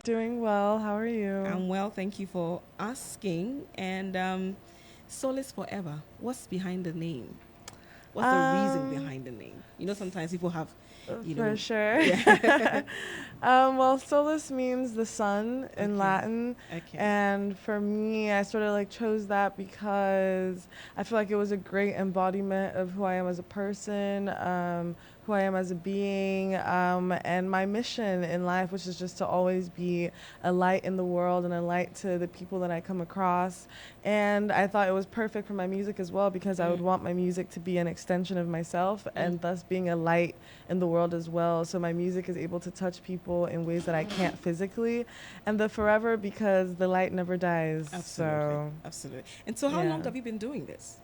Doing well. How are you? I'm well, thank you for asking. And Solis Forever, what's behind the name? What's the reason Um, behind the name? Sometimes people have, for sure. yeah. Well, solus means the sun in Okay, Latin. okay. And for me, I sort of like chose that because I feel like it was a great embodiment of who I am as a person, who I am as a being, and my mission in life, which is just to always be a light in the world and a light to the people that I come across. And I thought it was perfect for my music as well because I would Mm, want my music to be an extension of myself mm. and thus being a light in the world as well. So my music is able to touch people in ways that I can't physically. And the forever because the light never dies. Absolutely, So, absolutely. And so, how long yeah. have you been doing this?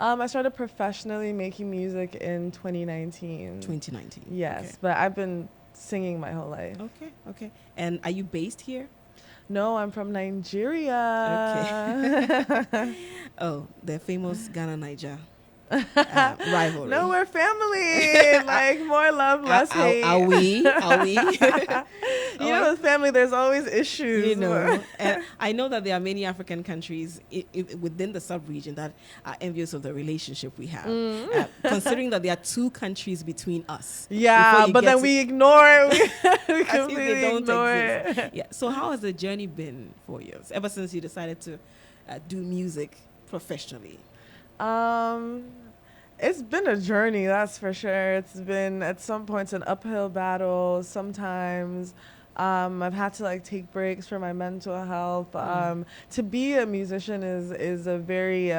I started professionally making music in 2019. 2019. Okay, Yes, but I've been singing my whole life. okay, okay. And are you based here? No, I'm from Okay. Nigeria. Oh, the famous Ghana Niger rivalry. No, we're family. Like more love, less Are hate. we? Are we? Oh, You know, with family, there's always issues. and I know that there are many African countries within the sub-region that are envious of the relationship we have. Considering that there are two countries between us, before Yeah, you but get then to, we ignore it. We as if they completely don't ignore exist. it. Yeah. So how has the journey been for you ever since you decided to do music professionally? Um, it's been a journey, that's for sure. It's been at some points an uphill battle. Sometimes I've had to like take breaks for my mental health. Mm. To be a musician is a very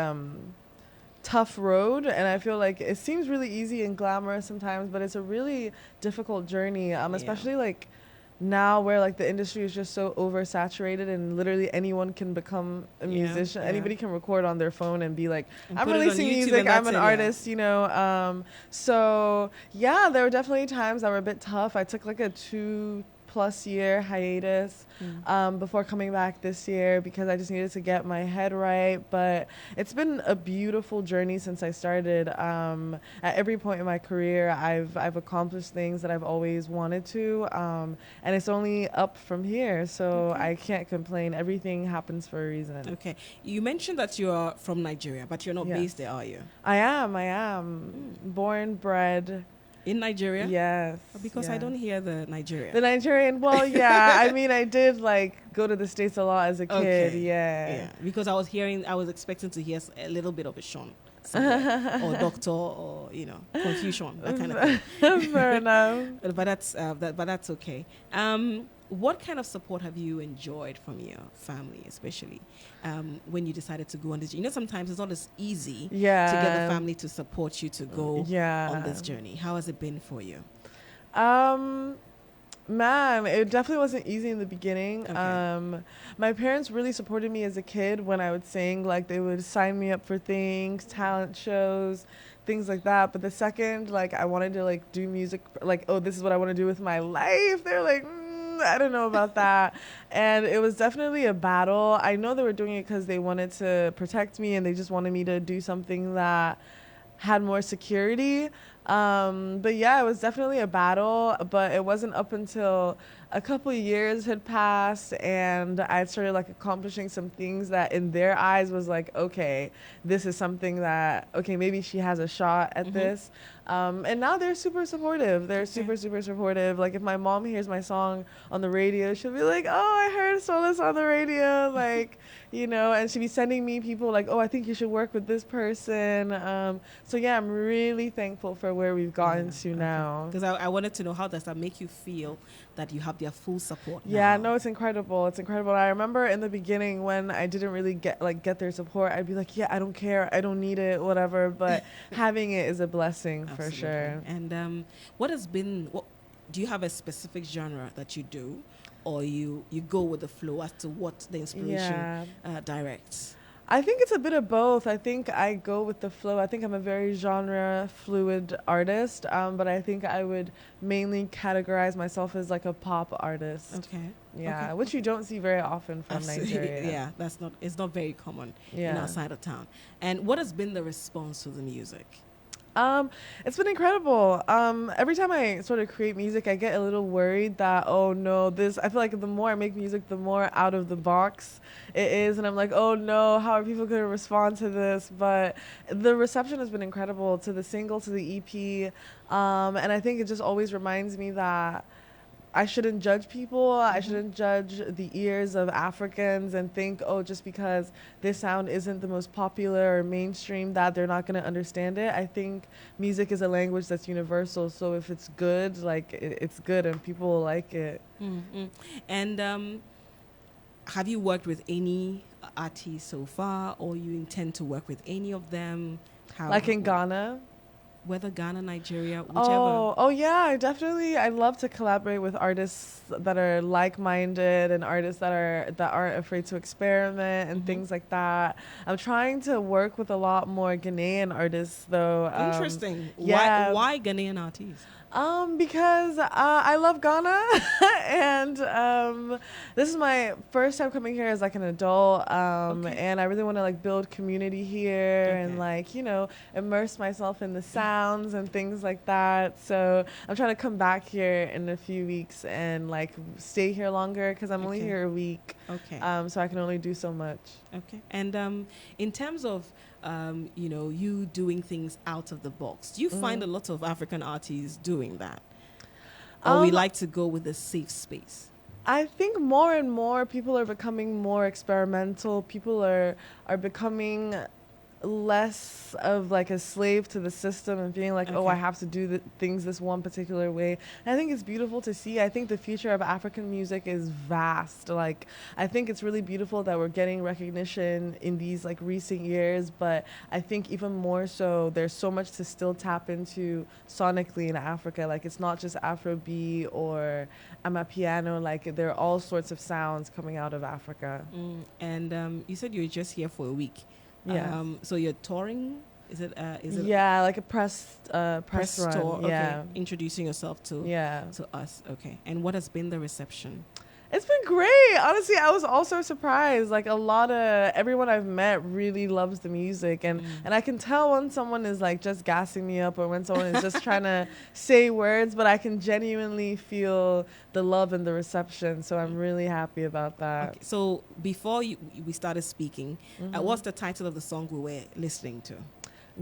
tough road, and I feel like it seems really easy and glamorous sometimes, but it's a really difficult journey, Yeah. especially like now where like the industry is just so oversaturated and literally anyone can become a Yeah. musician. Yeah. Anybody can record on their phone and be like, And I'm put it on releasing YouTube, music, and I'm that's an it. Yeah. artist, so yeah, there were definitely times that were a bit tough. I took like a 2+ year hiatus Mm. before coming back this year because I just needed to get my head right. But it's been a beautiful journey since I started. At every point in my career, I've accomplished things that I've always wanted to, and it's only up from here. So Okay. I can't complain. Everything happens for a reason. Okay. You mentioned that you are from Nigeria, but you're not Yes, based there, are you? I am. I am Mm. born, bred. In Nigeria? Yes, Because I yeah. don't hear the Nigeria. The Nigerian, well, yeah. I mean, I did like go to the States a lot as a kid. Okay. Yeah. Yeah. Because I was expecting to hear a little bit of a Sean somewhere, or doctor, or confusion, that kind of thing. Fair enough. But that's okay. What kind of support have you enjoyed from your family, especially when you decided to go on this? Sometimes it's not as easy to get the Yeah. family to support you to go on Yeah. this journey. How has it been for you? Um, Man, it definitely wasn't easy in the beginning. Okay. My parents really supported me as a kid when I would sing. Like they would sign me up for things, talent shows, things like that. But the second like I wanted to like do music, like oh this is what I want to do with my life, they're like. I don't know about that. And it was definitely a battle. I know they were doing it because they wanted to protect me and they just wanted me to do something that had more security. But yeah, it was definitely a battle. But it wasn't up until a couple of years had passed and I started like accomplishing some things that in their eyes was like, okay, this is something that, okay, maybe she has a shot at Mm-hmm. this. And now they're super supportive. They're Okay. super, super supportive. Like if my mom hears my song on the radio, she'll be like, oh, I heard Solis on the radio. Like, and she'd be sending me people like, oh, I think you should work with this person. So yeah, I'm really thankful for where we've gotten to Yeah. Okay. now. Because I wanted to know, how does that make you feel that you have their full support Yeah, now? no, it's incredible. It's incredible. I remember in the beginning when I didn't really get their support, I'd be like, yeah, I don't care, I don't need it, whatever. But having it is a blessing for Absolutely. sure. And what has been? What do you have a specific genre that you do, or you go with the flow as to what the inspiration Yeah. directs? I think it's a bit of both. I think I go with the flow. I think I'm a very genre fluid artist, but I think I would mainly categorize myself as like a pop artist. Okay. Okay. Yeah, which you Okay. don't see very often from Absolutely. Nigeria. Yeah, it's not very common in our Yeah. side of town. And what has been the response to the music? Um, it's been incredible. Every time I sort of create music, I get a little worried that, oh no, this, I feel like the more I make music, the more out of the box it is. And I'm like, oh no, how are people going to respond to this? But the reception has been incredible to the single, to the EP. And I think it just always reminds me that I shouldn't judge people. I Mm-hmm. shouldn't judge the ears of Africans and think, oh, just because this sound isn't the most popular or mainstream, that they're not going to understand it. I think music is a language that's universal. So if it's good, like it's good and people will like it. Mm-hmm. And have you worked with any artists so far, or you intend to work with any of them? Like in Ghana. Whether Ghana, Nigeria, whichever. Oh yeah, I love to collaborate with artists that are like-minded and artists that aren't afraid to experiment and Mm-hmm. things like that. I'm trying to work with a lot more Ghanaian artists though. Interesting. Yeah, Why Ghanaian artists? because I love Ghana, and this is my first time coming here as like an adult, Okay. and I really want to like build community here and Okay. like immerse myself in the sounds and things like that. So I'm trying to come back here in a few weeks and like stay here longer because I'm only Okay. here a week, Okay. so I can only do so much. Okay. And in terms of you doing things out of the box, do you find a lot of African artists doing that, or we Um, like to go with a safe space? I think more and more people are becoming more experimental. People are becoming less of like a slave to the system and feeling like, oh, I Okay. have to do things this one particular way. And I think it's beautiful to see. I think the future of African music is vast. Like, I think it's really beautiful that we're getting recognition in these like recent years, but I think even more so, there's so much to still tap into sonically in Africa. Like, it's not just Afrobeat or Amapiano. Like, there are all sorts of sounds coming out of Africa. And you said you were just here for a week. Yes. So you're touring? Is it Yeah, like a press press tour? run. Okay, Yeah. introducing yourself Yeah. to us. Okay, and what has been the reception? It's been great. Honestly, I was also surprised. Like a lot of everyone I've met really loves the music and I can tell when someone is like just gassing me up or when someone is just trying to say words, but I can genuinely feel the love and the reception. So I'm really happy about that. Okay, so before we started speaking, what's the title of the song we were listening to?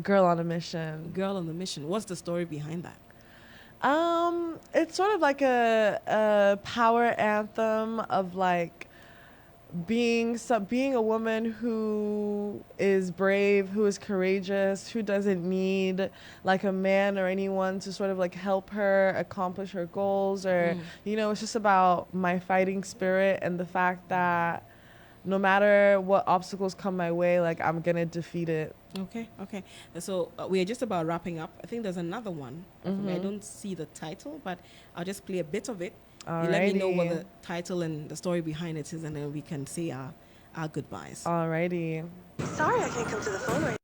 Girl on a mission. Girl on the Mission. What's the story behind that? It's sort of like a power anthem of like being a woman who is brave, who is courageous, who doesn't need like a man or anyone to sort of like help her accomplish her goals or it's just about my fighting spirit and the fact that no matter what obstacles come my way, like I'm gonna defeat it. Okay, okay. So we are just about wrapping up. I think there's another one. For me. I don't see the title, but I'll just play a bit of it. You let me know what the title and the story behind it is, and then we can say our goodbyes. Alrighty. Sorry, I can't come to the phone right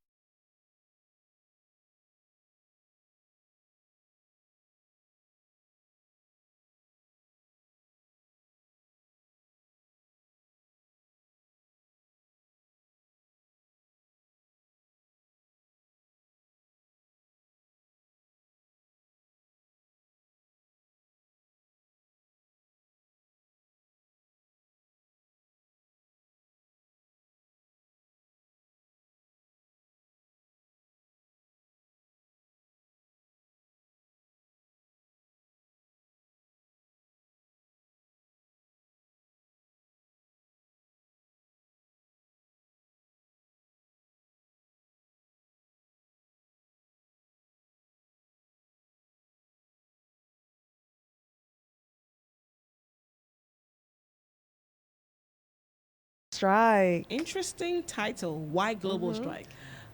Strike. Interesting title. Why Global Strike?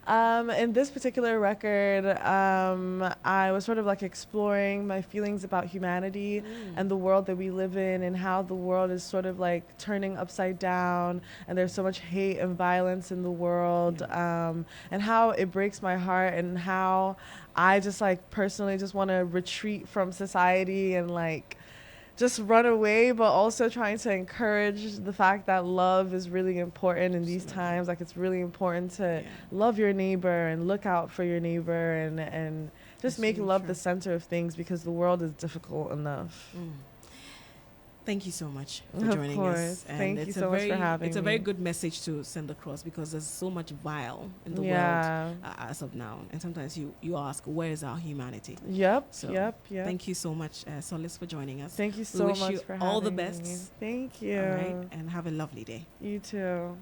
In this particular record, I was sort of like exploring my feelings about humanity and the world that we live in and how the world is sort of like turning upside down and there's so much hate and violence in the world, and how it breaks my heart and how I just like personally just want to retreat from society and like just run away, but also trying to encourage the fact that love is really important in these times. Like, it's really important to love your neighbor and look out for your neighbor, and just make love the center of things, because the world is difficult enough. Thank you so much for joining us. And thank you so much for having me. It's a very good message to send across, because there's so much vile in the world as of now. And sometimes you ask, where is our humanity? Yep. Thank you so much, Solis, for joining us. Thank you so much for having me. all the best. Thank you. All right, and have a lovely day. You too.